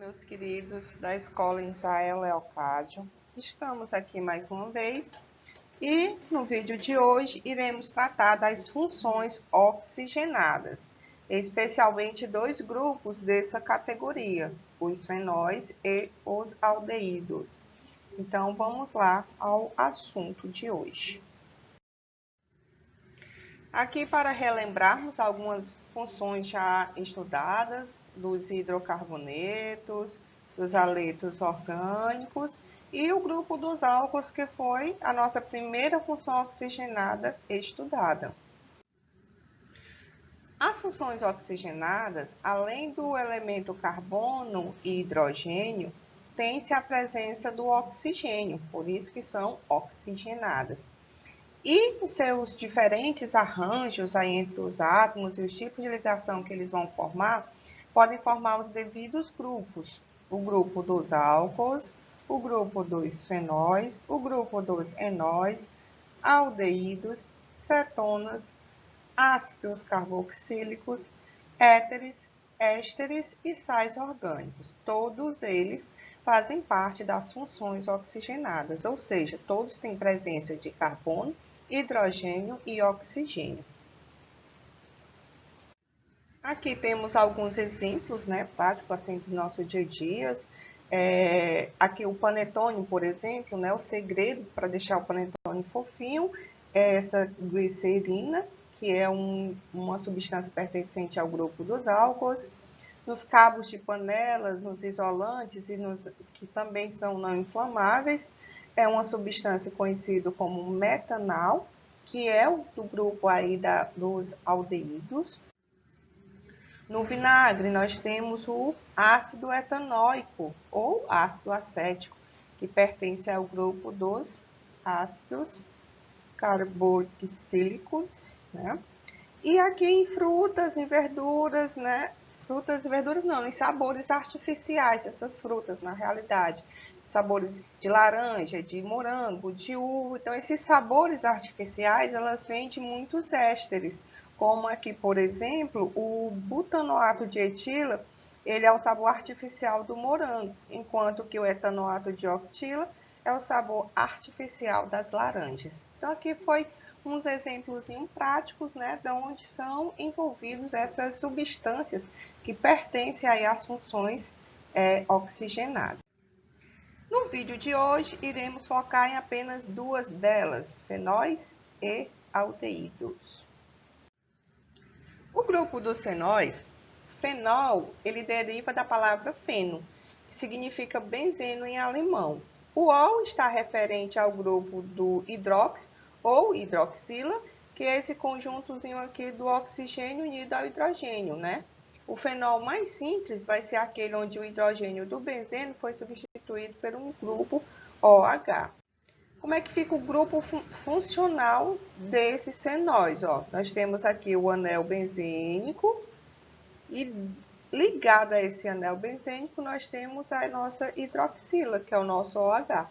meus queridos da Escola Israel Leocádio. Estamos aqui mais uma vez e no vídeo de hoje iremos tratar das funções oxigenadas, especialmente dois grupos dessa categoria, os fenóis e os aldeídos. Então vamos lá ao assunto de hoje. Aqui para relembrarmos algumas funções já estudadas dos hidrocarbonetos, dos haletos orgânicos e o grupo dos álcools, que foi a nossa primeira função oxigenada estudada. As funções oxigenadas, além do elemento carbono e hidrogênio, tem-se a presença do oxigênio, por isso que são oxigenadas. E seus diferentes arranjos aí entre os átomos e os tipos de ligação que eles vão formar, podem formar os devidos grupos. O grupo dos álcools, o grupo dos fenóis, o grupo dos enóis, aldeídos, cetonas, ácidos carboxílicos, ésteres e sais orgânicos. Todos eles fazem parte das funções oxigenadas, ou seja, todos têm presença de carbono, hidrogênio e oxigênio. Aqui temos alguns exemplos, práticos assim do nosso dia a dia. Aqui o panetone, por exemplo, o segredo para deixar o panetone fofinho é essa glicerina, que é uma substância pertencente ao grupo dos álcools. Nos cabos de panelas, nos isolantes que também são não inflamáveis, é uma substância conhecida como metanal, que é do grupo aí dos aldeídos. No vinagre, nós temos o ácido etanóico ou ácido acético, que pertence ao grupo dos ácidos carboxílicos, E aqui em frutas, em verduras, Frutas e verduras não, em sabores artificiais, essas frutas, na realidade. Sabores de laranja, de morango, de uva. Então, esses sabores artificiais, elas vêm de muitos ésteres. Como aqui, por exemplo, o butanoato de etila, ele é o sabor artificial do morango, enquanto que o etanoato de octila é o sabor artificial das laranjas. Então, aqui foi uns exemplos práticos, de onde são envolvidos essas substâncias que pertencem aí às funções oxigenadas. No vídeo de hoje, iremos focar em apenas duas delas, fenóis e aldeídos. O grupo dos fenóis, fenol, ele deriva da palavra feno, que significa benzeno em alemão. O ol está referente ao grupo do hidróxido, ou hidroxila, que é esse conjuntozinho aqui do oxigênio unido ao hidrogênio, O fenol mais simples vai ser aquele onde o hidrogênio do benzeno foi substituído por um grupo OH. Como é que fica o grupo funcional desses fenóis? Nós temos aqui o anel benzênico e ligado a esse anel benzênico nós temos a nossa hidroxila, que é o nosso OH.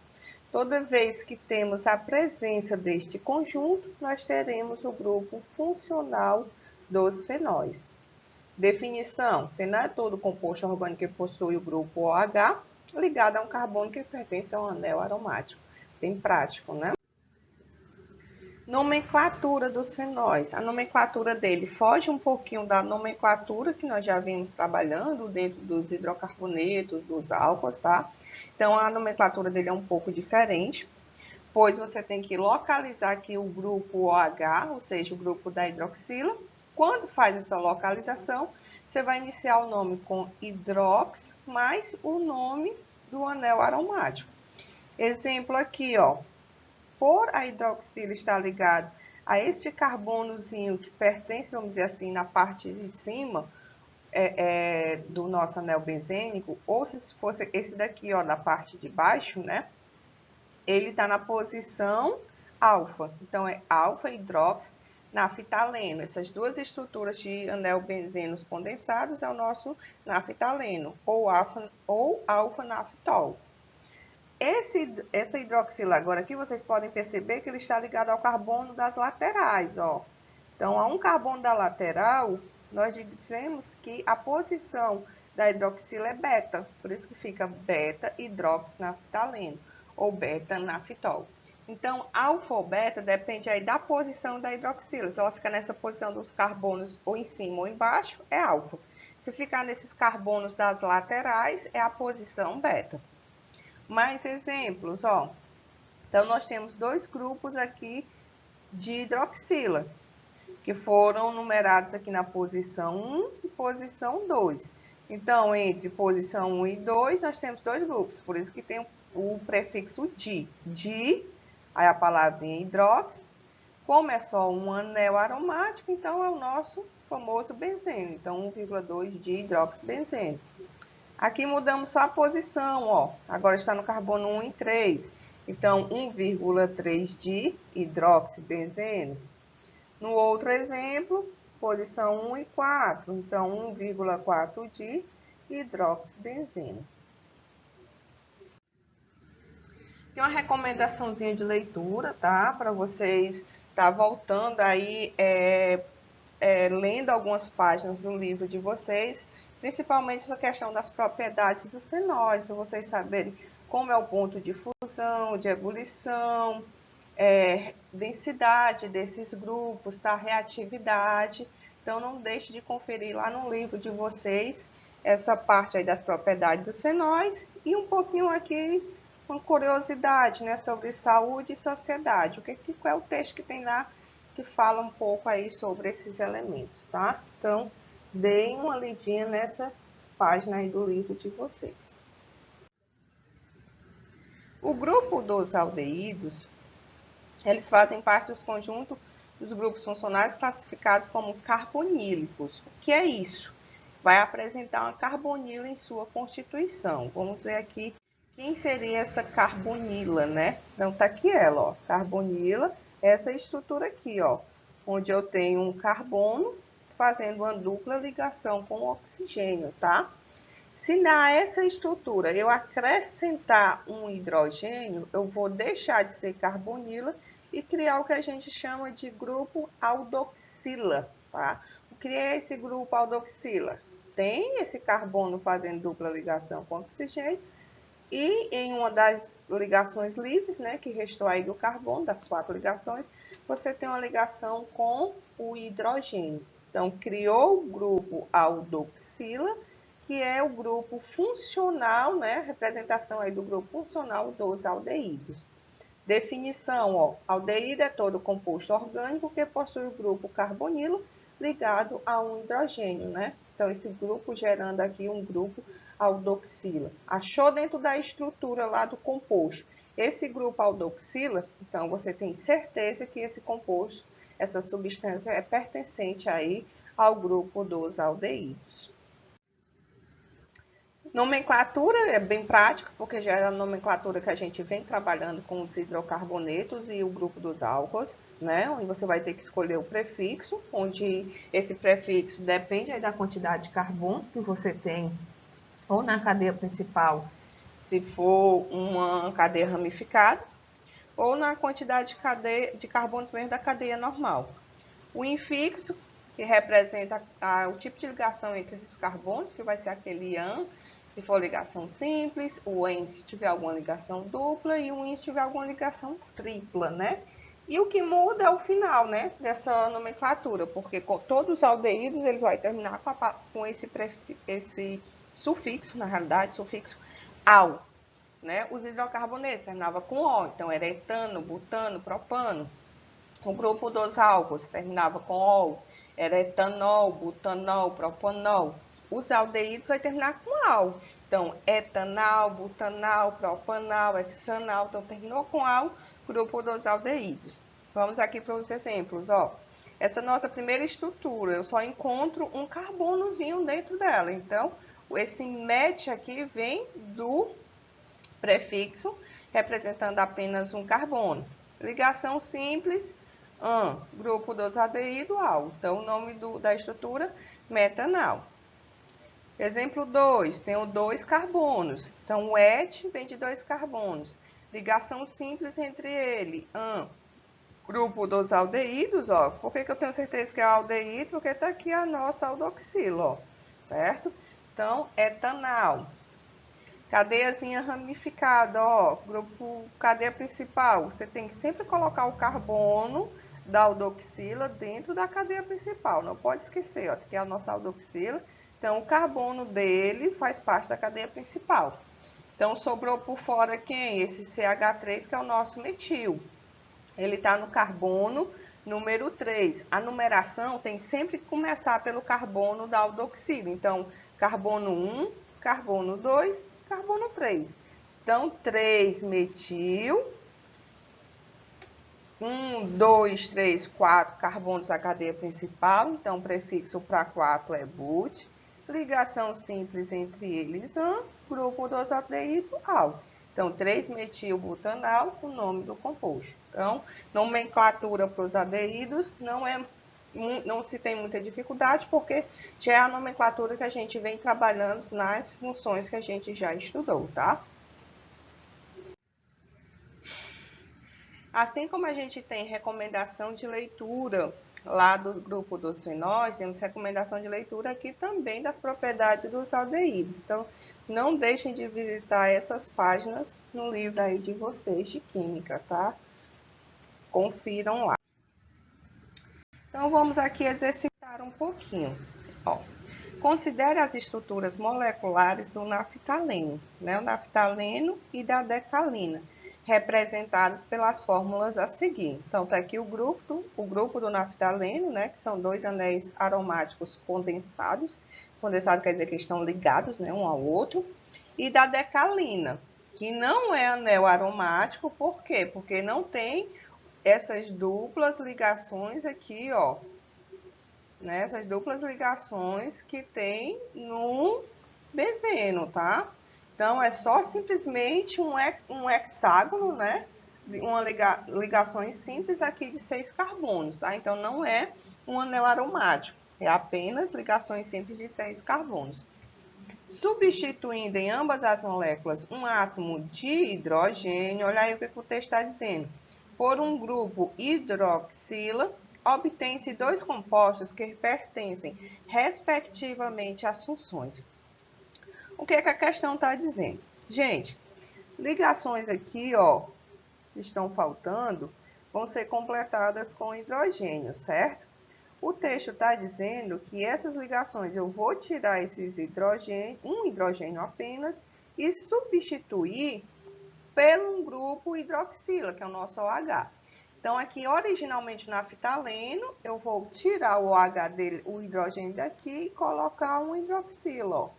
Toda vez que temos a presença deste conjunto, nós teremos o grupo funcional dos fenóis. Definição: fenol é todo composto orgânico que possui o grupo OH ligado a um carbono que pertence a um anel aromático. Bem prático, Nomenclatura dos fenóis. A nomenclatura dele foge um pouquinho da nomenclatura que nós já vimos trabalhando dentro dos hidrocarbonetos, dos álcools, tá? Então, a nomenclatura dele é um pouco diferente, pois você tem que localizar aqui o grupo OH, ou seja, o grupo da hidroxila. Quando faz essa localização, você vai iniciar o nome com hidrox mais o nome do anel aromático. Exemplo aqui, por a hidroxila estar ligado a este carbonozinho que pertence, vamos dizer assim, na parte de cima do nosso anel benzênico, ou se fosse esse daqui, da parte de baixo, ele está na posição alfa. Então, é alfa-hidroxinaftaleno. Essas duas estruturas de anel benzenos condensados é o nosso naftaleno, ou alfa-naftol. Essa hidroxila agora aqui, vocês podem perceber que ele está ligado ao carbono das laterais, Então, a um carbono da lateral, nós dizemos que a posição da hidroxila é beta, por isso que fica beta-hidroxinaftaleno ou beta-nafitol. Então, alfa ou beta depende aí da posição da hidroxila. Se ela ficar nessa posição dos carbonos ou em cima ou embaixo, é alfa. Se ficar nesses carbonos das laterais, é a posição beta. Mais exemplos, ó. Então, nós temos dois grupos aqui de hidroxila, que foram numerados aqui na posição 1 e posição 2. Então, entre posição 1 e 2, nós temos dois grupos, por isso que tem o prefixo di. Di, aí a palavrinha hidrox. Como é só um anel aromático, então é o nosso famoso benzeno. Então, 1,2 de hidroxibenzeno. Aqui mudamos só a posição, ó. Agora está no carbono 1 e 3. Então, 1,3 de hidroxibenzeno. No outro exemplo, posição 1 e 4. Então, 1,4 de hidroxibenzeno. Tem uma recomendaçãozinha de leitura, tá? Para vocês estar voltando aí, lendo algumas páginas do livro de vocês, principalmente essa questão das propriedades dos fenóis, para vocês saberem como é o ponto de fusão, de ebulição, densidade desses grupos, tá? Reatividade. Então, não deixe de conferir lá no livro de vocês essa parte aí das propriedades dos fenóis e um pouquinho aqui, uma curiosidade, né, sobre saúde e sociedade. Qual é o texto que tem lá que fala um pouco aí sobre esses elementos, tá? Então, deem uma lidinha nessa página aí do livro de vocês. O grupo dos aldeídos, eles fazem parte dos conjuntos dos grupos funcionais classificados como carbonílicos. O que é isso? Vai apresentar uma carbonila em sua constituição. Vamos ver aqui quem seria essa carbonila, né? Então, tá aqui ela, ó. Carbonila, essa estrutura aqui, ó, onde eu tenho um carbono fazendo uma dupla ligação com o oxigênio, tá? Se nessa estrutura eu acrescentar um hidrogênio, eu vou deixar de ser carbonila e criar o que a gente chama de grupo aldoxila, tá? O que é esse grupo aldoxila? Tem esse carbono fazendo dupla ligação com oxigênio e em uma das ligações livres, né, que restou aí do carbono, das 4 ligações, você tem uma ligação com o hidrogênio. Então, criou o grupo aldoxila, que é o grupo funcional, né, representação aí do grupo funcional dos aldeídos. Definição, ó, aldeído é todo composto orgânico que possui o grupo carbonilo ligado a um hidrogênio, né? Então, esse grupo gerando aqui um grupo aldoxila. Achou dentro da estrutura lá do composto esse grupo aldoxila, então você tem certeza que esse composto, essa substância é pertencente aí ao grupo dos aldeídos. Nomenclatura é bem prática, porque já é a nomenclatura que a gente vem trabalhando com os hidrocarbonetos e o grupo dos álcools, né? Onde você vai ter que escolher o prefixo, onde esse prefixo depende aí da quantidade de carbono que você tem, ou na cadeia principal, se for uma cadeia ramificada, ou na quantidade de carbonos mesmo da cadeia normal. O infixo, que representa o tipo de ligação entre esses carbonos, que vai ser aquele IAN, se for ligação simples, o EN se tiver alguma ligação dupla e o IN se tiver alguma ligação tripla, né? E o que muda é o final, né, dessa nomenclatura, porque com todos os aldeídos eles vão terminar com esse sufixo, na realidade, sufixo al, né? Os hidrocarbonetos terminavam com O, então era etano, butano, propano. O grupo dos álcools terminava com ol, era etanol, butanol, propanol. Os aldeídos vai terminar com al. Então, etanal, butanal, propanal, hexanal. Então, terminou com al, grupo dos aldeídos. Vamos aqui para os exemplos, ó. Essa nossa primeira estrutura, eu só encontro um carbonozinho dentro dela. Então, esse met aqui vem do prefixo, representando apenas um carbono. Ligação simples, grupo dos aldeídos, al. Então, o nome da estrutura, metanal. Exemplo 2, tenho 2 carbonos. Então, o et vem de 2 carbonos. Ligação simples entre ele, grupo dos aldeídos, ó. Por que eu tenho certeza que é aldeído? Porque está aqui a nossa aldoxila, ó, certo? Então, etanal. Cadeiazinha ramificada, ó, grupo cadeia principal. Você tem que sempre colocar o carbono da aldoxila dentro da cadeia principal. Não pode esquecer, ó, que é a nossa aldoxila. Então, o carbono dele faz parte da cadeia principal. Então, sobrou por fora quem? Esse CH3, que é o nosso metil. Ele está no carbono número 3. A numeração tem sempre que começar pelo carbono da aldoxila. Então, carbono 1, carbono 2, carbono 3. Então, 3-metil. 1, 2, 3, 4 carbonos da cadeia principal. Então, o prefixo para 4 é but. Ligação simples entre eles, grupo dos aldeído al. Então, 3-metilbutanal, o nome do composto. Então, nomenclatura para os aldeídos não se tem muita dificuldade, porque já é a nomenclatura que a gente vem trabalhando nas funções que a gente já estudou, tá? Assim como a gente tem recomendação de leitura lá do grupo dos fenóis, temos recomendação de leitura aqui também das propriedades dos aldeídos. Então, não deixem de visitar essas páginas no livro aí de vocês de Química, tá? Confiram lá. Então, vamos aqui exercitar um pouquinho. Ó, considere as estruturas moleculares do naftaleno, né? O naftaleno e da decalina, representadas pelas fórmulas a seguir. Então, está aqui o grupo do naftaleno, né? Que são 2 anéis aromáticos condensados. Condensado quer dizer que estão ligados, né, um ao outro. E da decalina, que não é anel aromático, por quê? Porque não tem essas duplas ligações aqui, ó. Né? Essas duplas ligações que tem no benzeno, tá? Então, é só simplesmente um hexágono, né? Ligações simples aqui de 6 carbonos, tá? Então, não é um anel aromático, é apenas ligações simples de 6 carbonos. Substituindo em ambas as moléculas um átomo de hidrogênio, olha aí o que o texto está dizendo, por um grupo hidroxila, obtém-se 2 compostos que pertencem, respectivamente, às funções. O que é que a questão está dizendo? Gente, ligações aqui, ó, que estão faltando, vão ser completadas com hidrogênio, certo? O texto está dizendo que essas ligações, eu vou tirar esses hidrogênio, um hidrogênio apenas, e substituir pelo grupo hidroxila, que é o nosso OH. Então, aqui, originalmente, o naftaleno, eu vou tirar o OH dele, o hidrogênio daqui, e colocar um hidroxila, ó.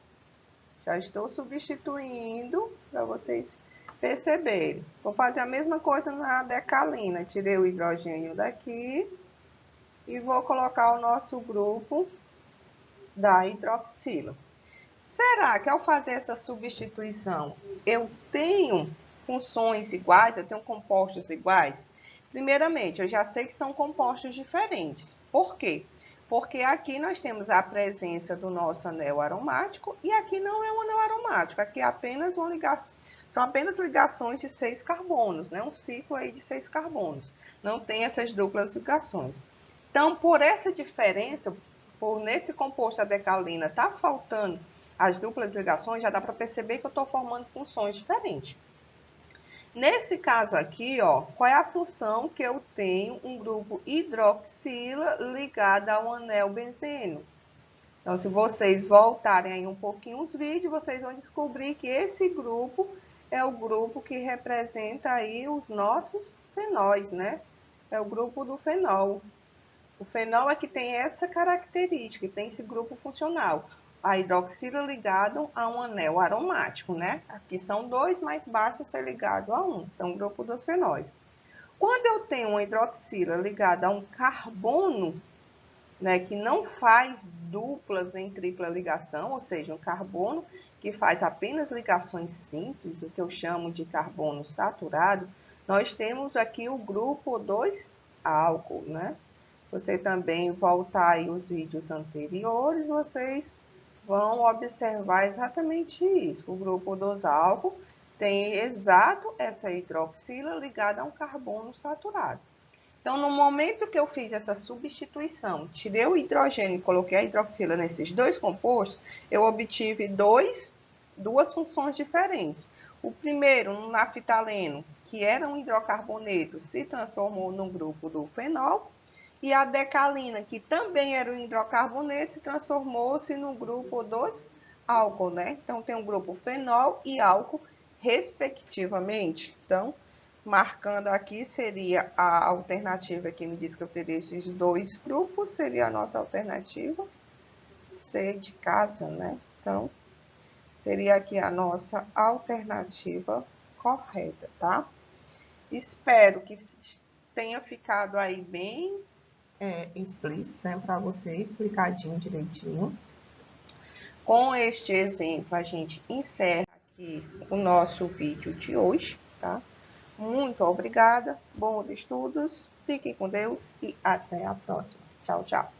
Já estou substituindo para vocês perceberem. Vou fazer a mesma coisa na decalina. Tirei o hidrogênio daqui e vou colocar o nosso grupo da hidroxila. Será que ao fazer essa substituição, eu tenho funções iguais, eu tenho compostos iguais? Primeiramente, eu já sei que são compostos diferentes. Por quê? Porque aqui nós temos a presença do nosso anel aromático e aqui não é um anel aromático, aqui é apenas uma ligação, são apenas ligações de 6 carbonos, né? Um ciclo aí de 6 carbonos. Não tem essas duplas ligações. Então, por essa diferença, por nesse composto a decalina tá faltando as duplas ligações, já dá para perceber que eu estou formando funções diferentes. Nesse caso aqui, ó, qual é a função que eu tenho um grupo hidroxila ligado a um anel benzeno? Então, se vocês voltarem aí um pouquinho os vídeos, vocês vão descobrir que esse grupo é o grupo que representa aí os nossos fenóis, né? É o grupo do fenol. O fenol é que tem essa característica, tem esse grupo funcional. A hidroxila ligado a um anel aromático, né? Aqui são 2, mas basta ser ligado a um. Então, grupo dos fenóis. Quando eu tenho uma hidroxila ligada a um carbono, né, que não faz duplas nem tripla ligação, ou seja, um carbono que faz apenas ligações simples, o que eu chamo de carbono saturado, nós temos aqui o grupo 2 álcool, né? Você também voltar aí os vídeos anteriores, vocês vão observar exatamente isso. O grupo dos álcool tem exato essa hidroxila ligada a um carbono saturado. Então, no momento que eu fiz essa substituição, tirei o hidrogênio e coloquei a hidroxila nesses dois compostos, eu obtive duas funções diferentes. O primeiro, um naftaleno, que era um hidrocarboneto, se transformou no grupo do fenol, e a decalina, que também era um hidrocarboneto, se transformou-se no grupo dos álcool, né? Então, tem um grupo fenol e álcool, respectivamente. Então, marcando aqui, seria a alternativa que me diz que eu teria esses dois grupos, seria a nossa alternativa C de casa, né? Então, seria aqui a nossa alternativa correta, tá? Espero que tenha ficado aí bem explícito, né? Para você, explicadinho direitinho. Com este exemplo, a gente encerra aqui o nosso vídeo de hoje, tá? Muito obrigada, bons estudos, fiquem com Deus e até a próxima. Tchau, tchau.